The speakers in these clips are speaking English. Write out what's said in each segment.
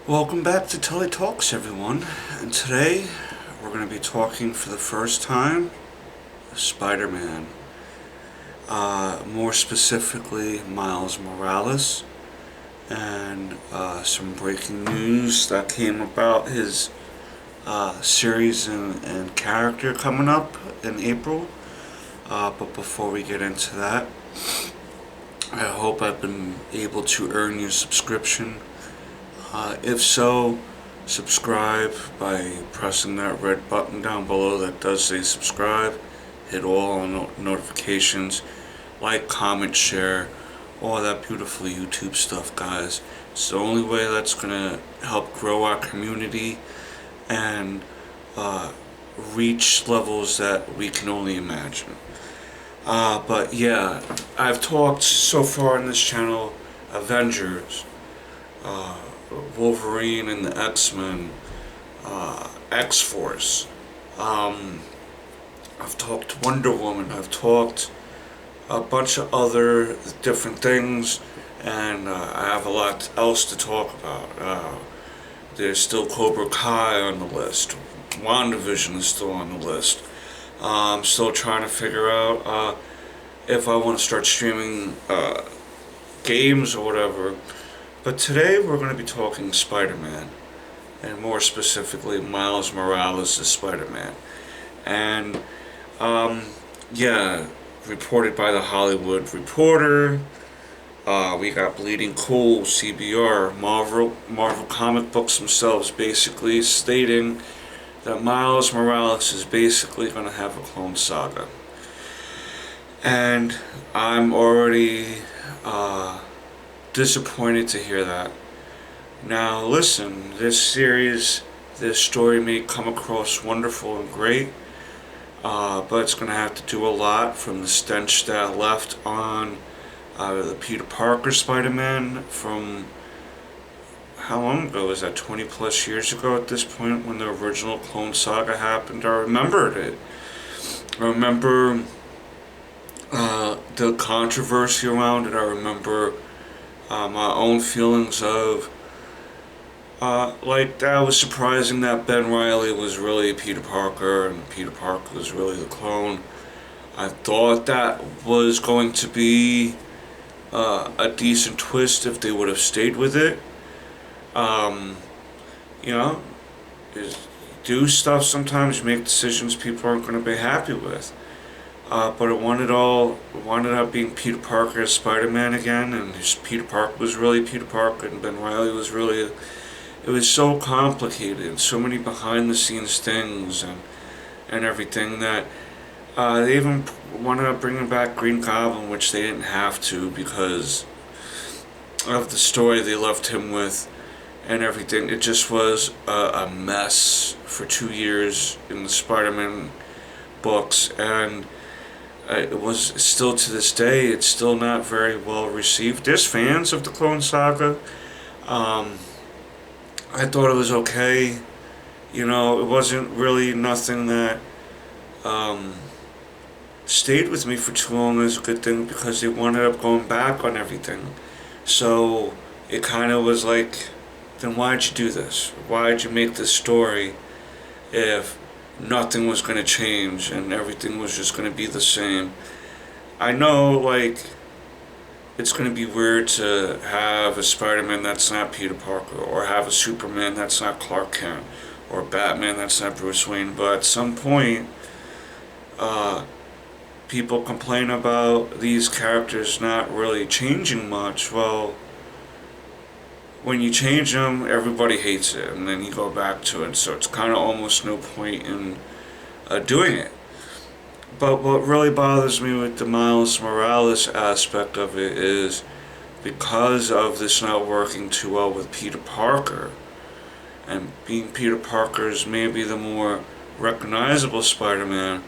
Welcome back to Telly Talks, everyone. And today we're going to be talking for the first time Spider-Man. More specifically, Miles Morales, and some breaking news that came about his series and character coming up in April. But before we get into that, I hope I've been able to earn your subscription. If so, subscribe by pressing that red button down below that does say subscribe. Hit all notifications, like, comment, share, all that beautiful YouTube stuff, guys. It's the only way that's going to help grow our community and reach levels that we can only imagine. But yeah, I've talked so far in this channel Avengers, Wolverine and the X-Men, X-Force. I've talked Wonder Woman. I've talked a bunch of other different things, and I have a lot else to talk about. There's still Cobra Kai on the list. WandaVision is still on the list. I'm still trying to figure out if I want to start streaming games or whatever. But today we're going to be talking Spider-Man, and more specifically Miles Morales as Spider-Man. And yeah, reported by the Hollywood Reporter. We got Bleeding Cool, CBR, Marvel comic books themselves basically stating that Miles Morales is basically going to have a clone saga. And I'm already disappointed to hear that. Now listen, this story may come across wonderful and great, but it's going to have to do a lot from the stench that left on the Peter Parker Spider-Man from, how long ago was that, 20 plus years ago at this point, when the original Clone Saga happened. I remembered it. I remember the controversy around it. I remember my own feelings of like, that was surprising that Ben Reilly was really Peter Parker and Peter Parker was really the clone. I thought that was going to be a decent twist if they would have stayed with it. You know, do stuff sometimes, you make decisions people aren't going to be happy with. But it wound up being Peter Parker as Spider-Man again, and Peter Parker was really Peter Parker, and Ben Reilly was really... It was so complicated, so many behind-the-scenes things and everything, that they even wound up bringing back Green Goblin, which they didn't have to because of the story they left him with and everything. It just was a mess for 2 years in the Spider-Man books, and it was still, to this day, it's still not very well received. There's fans of the Clone Saga. I thought it was okay. You know, it wasn't really nothing that stayed with me for too long as a good thing, because they wound up going back on everything. So it kind of was like, then why'd you do this? Why'd you make this story if nothing was going to change and everything was just going to be the same? I know, like, it's going to be weird to have a Spider-Man that's not Peter Parker, or have a Superman that's not Clark Kent, or Batman that's not Bruce Wayne, but at some point, people complain about these characters not really changing much. Well, when you change them, everybody hates it, and then you go back to it, so it's kind of almost no point in doing it. But what really bothers me with the Miles Morales aspect of it is, because of this not working too well with Peter Parker, and being Peter Parker's maybe the more recognizable Spider-Man,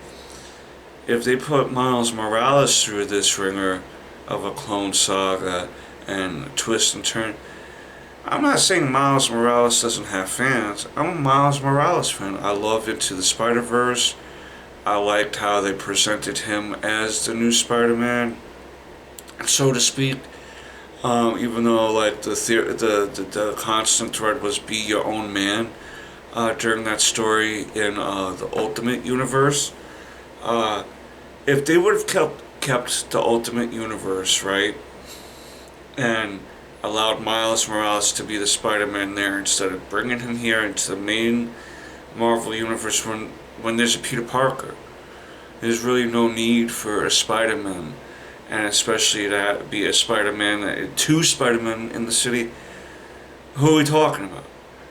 if they put Miles Morales through this ringer of a clone saga and twist and turn, I'm not saying Miles Morales doesn't have fans. I'm a Miles Morales fan. I love Into the Spider-Verse. I liked how they presented him as the new Spider-Man, so to speak. Even though like the constant thread was be your own man during that story in the Ultimate Universe. Uh, if they would have kept the Ultimate Universe, right, and allowed Miles Morales to be the Spider-Man there instead of bringing him here into the main Marvel Universe when there's a Peter Parker. There's really no need for a Spider-Man, and especially to be a Spider-Man, two Spider-Men in the city. Who are we talking about?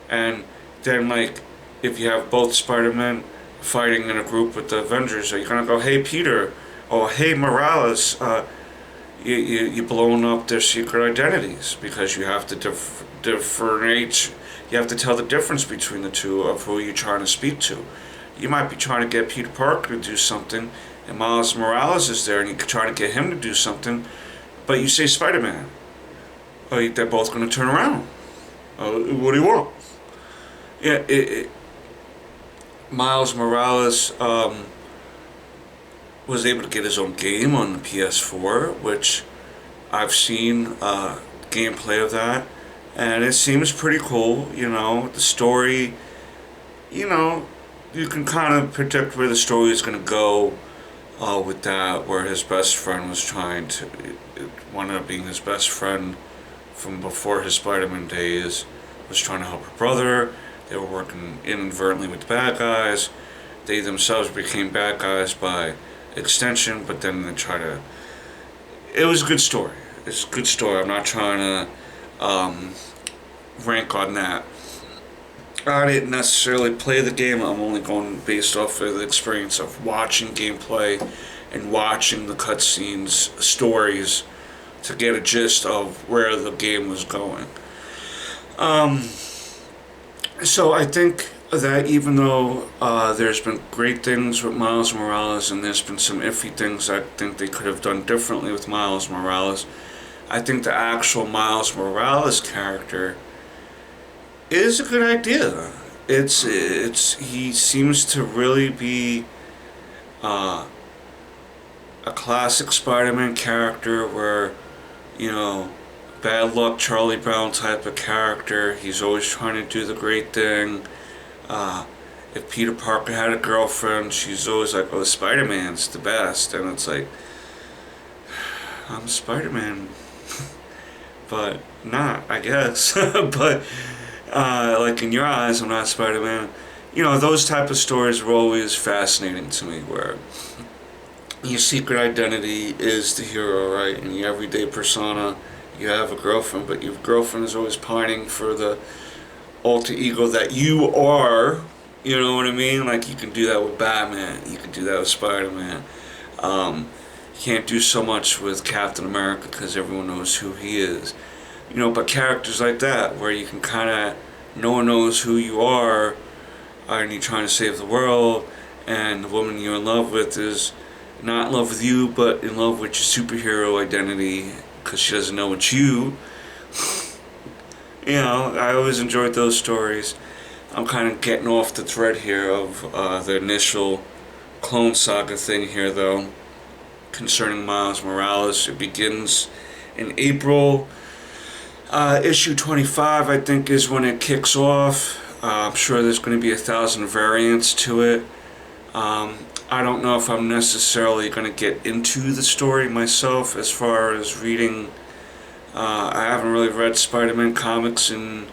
And then, like, if you have both Spider-Men fighting in a group with the Avengers, are you gonna go, hey Peter, or hey Morales, you blowing up their secret identities because you have to differentiate. You have to tell the difference between the two of who you're trying to speak to. You might be trying to get Peter Parker to do something, and Miles Morales is there, and you're trying to get him to do something, but you say Spider-Man. They're both going to turn around. What do you want? Yeah, Miles Morales was able to get his own game on the PS4, which I've seen gameplay of that, and it seems pretty cool. The story, you can kind of predict where the story is going to go with that, where his best friend was trying to, it wound up being his best friend from before his Spider-Man days, was trying to help her brother. They were working inadvertently with the bad guys. They themselves became bad guys by extension, but then they try to... It was a good story. It's a good story. I'm not trying to rank on that. I didn't necessarily play the game. I'm only going based off of the experience of watching gameplay and watching the cutscenes, stories, to get a gist of where the game was going. So I think that even though there's been great things with Miles Morales and there's been some iffy things I think they could have done differently with Miles Morales, I think the actual Miles Morales character is a good idea. He seems to really be a classic Spider-Man character where, bad luck Charlie Brown type of character. He's always trying to do the great thing. If Peter Parker had a girlfriend, she's always like, oh, Spider-Man's the best. And it's like, I'm Spider-Man. But not, I guess. But like in your eyes, I'm not Spider-Man. Those type of stories were always fascinating to me, where your secret identity is the hero, right? And your everyday persona, you have a girlfriend, but your girlfriend is always pining for the alter ego that you are. You know what I mean? Like, you can do that with Batman, you can do that with Spider-Man. You can't do so much with Captain America because everyone knows who he is. But characters like that, where you can kind of, no one knows who you are, and you're trying to save the world, and the woman you're in love with is not in love with you, but in love with your superhero identity, because she doesn't know it's you. I always enjoyed those stories. I'm kind of getting off the thread here of the initial Clone Saga thing here, though, concerning Miles Morales. It begins in April. Issue 25, I think, is when it kicks off. I'm sure there's going to be 1,000 variants to it. I don't know if I'm necessarily going to get into the story myself as far as reading. I haven't really read Spider-Man comics in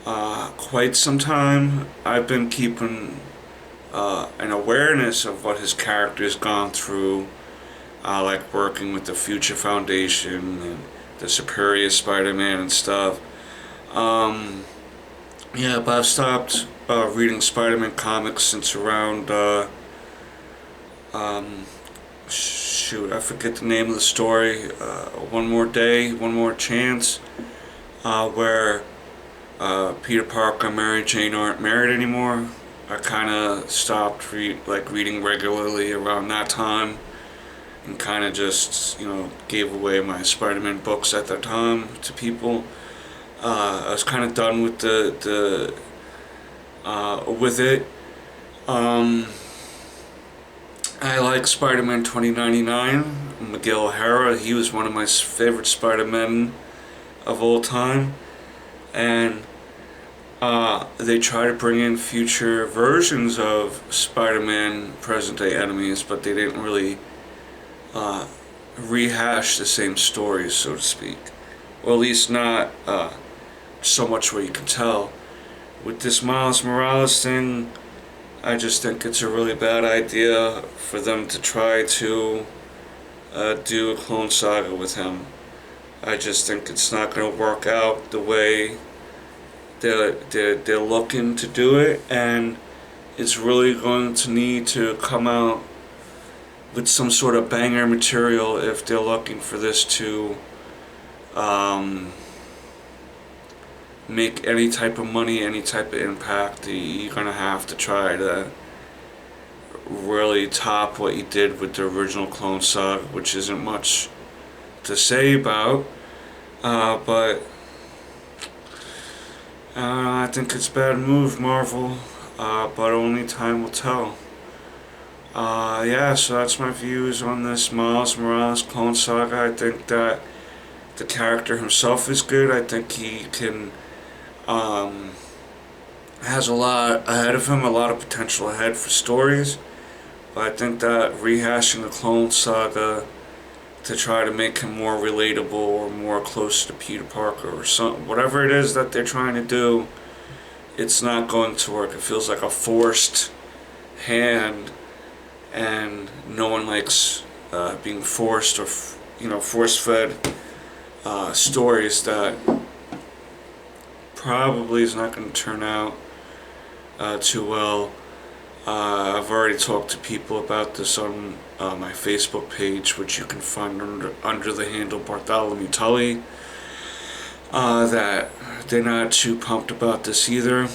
quite some time. I've been keeping an awareness of what his character's gone through, like working with the Future Foundation and the Superior Spider-Man and stuff. But I've stopped reading Spider-Man comics since around, I forget the name of the story, One More Day, One More Chance, where Peter Parker and Mary Jane aren't married anymore. I kind of stopped reading regularly around that time, and kind of just, gave away my Spider-Man books at that time to people. I was kind of done with with it. I like Spider-Man 2099, Miguel O'Hara. He was one of my favorite Spider-Men of all time. And they try to bring in future versions of Spider-Man present-day enemies, but they didn't really rehash the same stories, so to speak. Or at least not so much where you can tell. With this Miles Morales thing, I just think it's a really bad idea for them to try to do a clone saga with him. I just think it's not going to work out the way they're looking to do it, and it's really going to need to come out with some sort of banger material if they're looking for this to make any type of money, any type of impact. You're gonna have to try to really top what you did with the original Clone Saga, which isn't much to say about, but I think it's a bad move, Marvel, but only time will tell. Yeah, so that's my views on this Miles Morales Clone Saga. I think that the character himself is good. I think he can has a lot ahead of him, a lot of potential ahead for stories. But I think that rehashing the Clone Saga to try to make him more relatable or more close to Peter Parker or something, whatever it is that they're trying to do, it's not going to work. It feels like a forced hand, and no one likes being forced or force-fed stories that probably is not going to turn out too well. I've already talked to people about this on my Facebook page, which you can find under the handle Bartholomew Tully, that they're not too pumped about this either.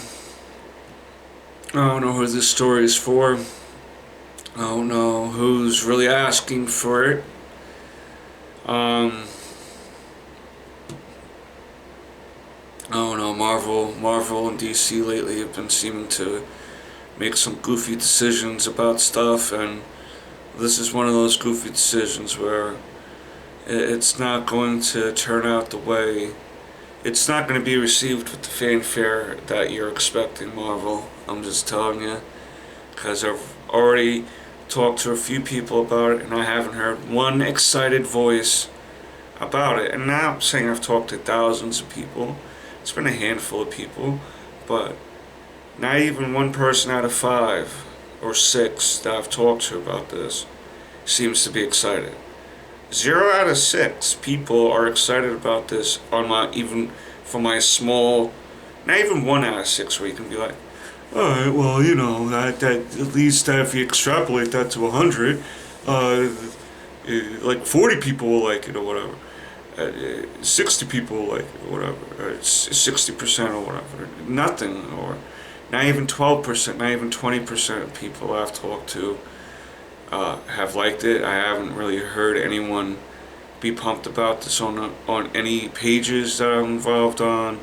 I don't know who this story is for. I don't know who's really asking for it. I don't know, Marvel and DC lately have been seeming to make some goofy decisions about stuff, and this is one of those goofy decisions where it's not going to turn out the way, it's not going to be received with the fanfare that you're expecting, Marvel. I'm just telling you, because I've already talked to a few people about it, and I haven't heard one excited voice about it. And now I'm saying I've talked to thousands of people. It's been a handful of people, but not even one person out of 5 or 6 that I've talked to about this seems to be excited. 0 out of 6 people are excited about this on even for my small, not even 1 out of 6 where you can be like, alright, well, that at least if you extrapolate that to 100, like 40 people will like it or whatever. 60 people like it or whatever. 60% or whatever. Nothing, or not even 12%, not even 20% of people I've talked to have liked it. I haven't really heard anyone be pumped about this on any pages that I'm involved on.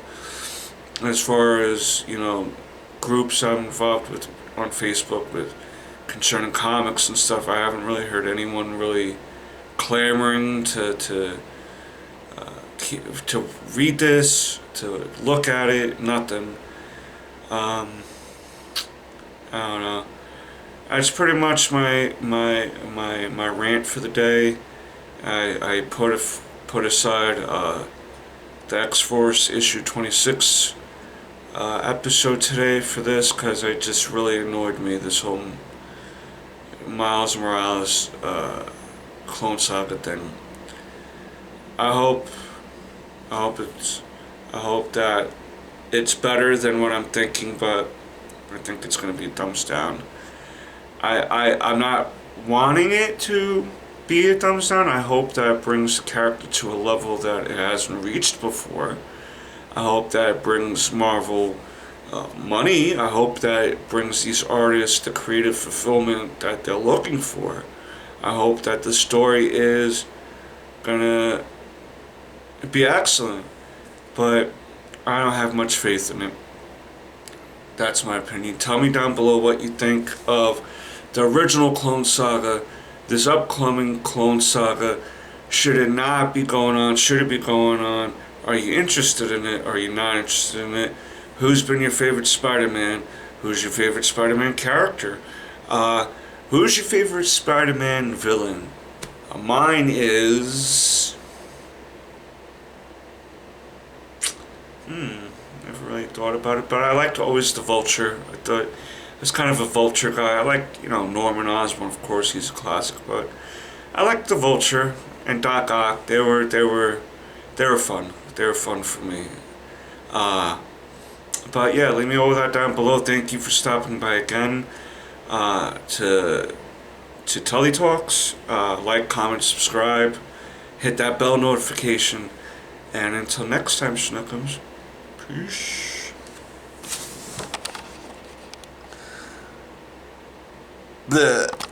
As far as, groups I'm involved with on Facebook with concerning comics and stuff, I haven't really heard anyone really clamoring to read this, to look at it, nothing. I don't know. That's pretty much my rant for the day. I put aside the X-Force issue 26 episode today for this because it just really annoyed me, this whole Miles Morales Clone Saga thing. I hope that it's better than what I'm thinking, but I think it's going to be a thumbs down. I'm not wanting it to be a thumbs down. I hope that it brings the character to a level that it hasn't reached before. I hope that it brings Marvel money. I hope that it brings these artists the creative fulfillment that they're looking for. I hope that the story is gonna be excellent, but I don't have much faith in it. That's my opinion. Tell me down below what you think of the original Clone Saga, this upcoming Clone Saga. Should it not be going on? Should it be going on? Are you interested in it? Are you not interested in it? Who's been your favorite Spider-Man? Who's your favorite Spider-Man character? Who's your favorite Spider-Man villain? Mine is... Never really thought about it, but I liked always the Vulture. I thought I was kind of a Vulture guy. I liked, Norman Osborn, of course, he's a classic, but I liked the Vulture and Doc Ock. They were fun. They were fun for me. But yeah, leave me all that down below. Thank you for stopping by again to Tully Talks. Like, comment, subscribe, hit that bell notification, and until next time, Schnookums, peace. Bleh.